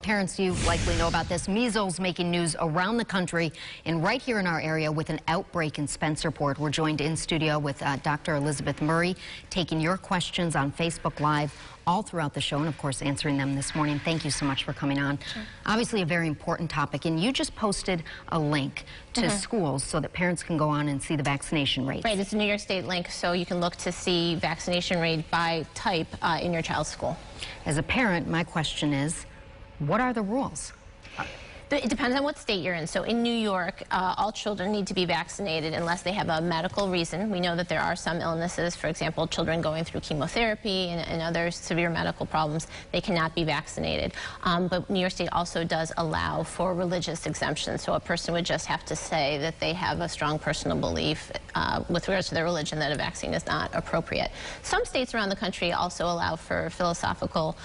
Parents, you likely know about this. Measles making news around the country and right here in our area with an outbreak in Spencerport. We're joined in studio with Dr. Elizabeth Murray, taking your questions on Facebook Live all throughout the show and, of course, answering them this morning. Thank you so much for coming on. Sure. Obviously a very important topic, and you just posted a link to schools so that parents can go on and see the vaccination rates. Right, it's a New York State link, so you can look to see vaccination rate by type in your child's school. As a parent, my question is, what are the rules? It depends on what state you're in. So in New York, all children need to be vaccinated unless they have a medical reason. We know that there are some illnesses, for example, children going through chemotherapy and other severe medical problems, they cannot be vaccinated. But New York State also does allow for religious exemptions. So a person would just have to say that they have a strong personal belief with regards to their religion that a vaccine is not appropriate. Some states around the country also allow for philosophical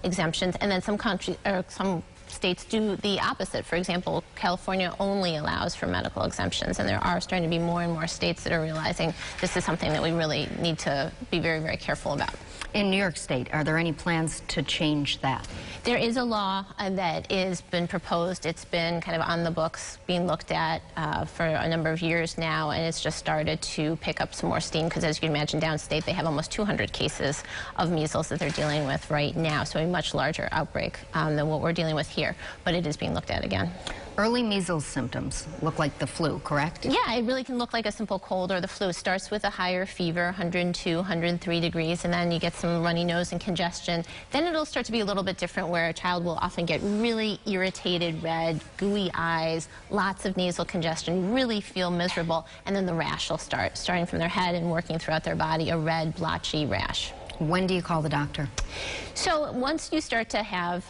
exemptions, and then some states do the opposite. For example, California only allows for medical exemptions, and there are starting to be more and more states that are realizing this is something that we really need to be very, very careful about. In New York State, are there any plans to change that? There is a law that has been proposed. It's been kind of on the books, being looked at for a number of years now, and it's just started to pick up some more steam because, as you can imagine, downstate they have almost 200 cases of measles that they're dealing with right now, so a much larger outbreak than what we're dealing with here, but it is being looked at again. Early measles symptoms look like the flu, correct? Yeah, it really can look like a simple cold or the flu. It starts with a higher fever, 102, 103 degrees, and then you get some runny nose and congestion. Then it'll start to be a little bit different where a child will often get really irritated, red, gooey eyes, lots of nasal congestion, really feel miserable, and then the rash will start, starting from their head and working throughout their body, a red, blotchy rash. When do you call the doctor? So once you start to have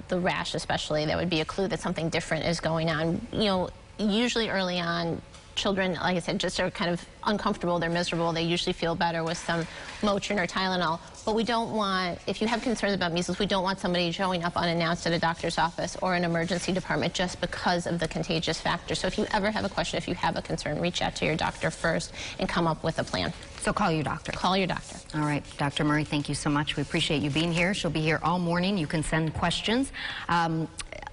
the rash especially, that would be a clue that something different is going on. You know, usually early on, children, like I said, just are kind of uncomfortable, they're miserable, they usually feel better with some Motrin or Tylenol. But we don't want, if you have concerns about measles, we don't want somebody showing up unannounced at a doctor's office or an emergency department just because of the contagious factor. So if you ever have a question, if you have a concern, reach out to your doctor first and come up with a plan. So call your doctor. Call your doctor. All right, Dr. Murray, thank you so much. We appreciate you being here. She'll be here all morning. You can send questions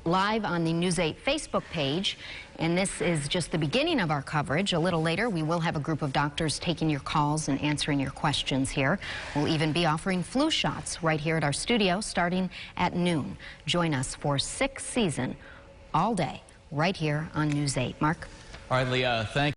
live on the News 8 Facebook page. And this is just the beginning of our coverage. A little later, we will have a group of doctors taking your calls and answering your questions here. We'll even be offering flu shots right here at our studio starting at noon. Join us for 6th season all day right here on News 8. Mark? All right, Leah, thank you.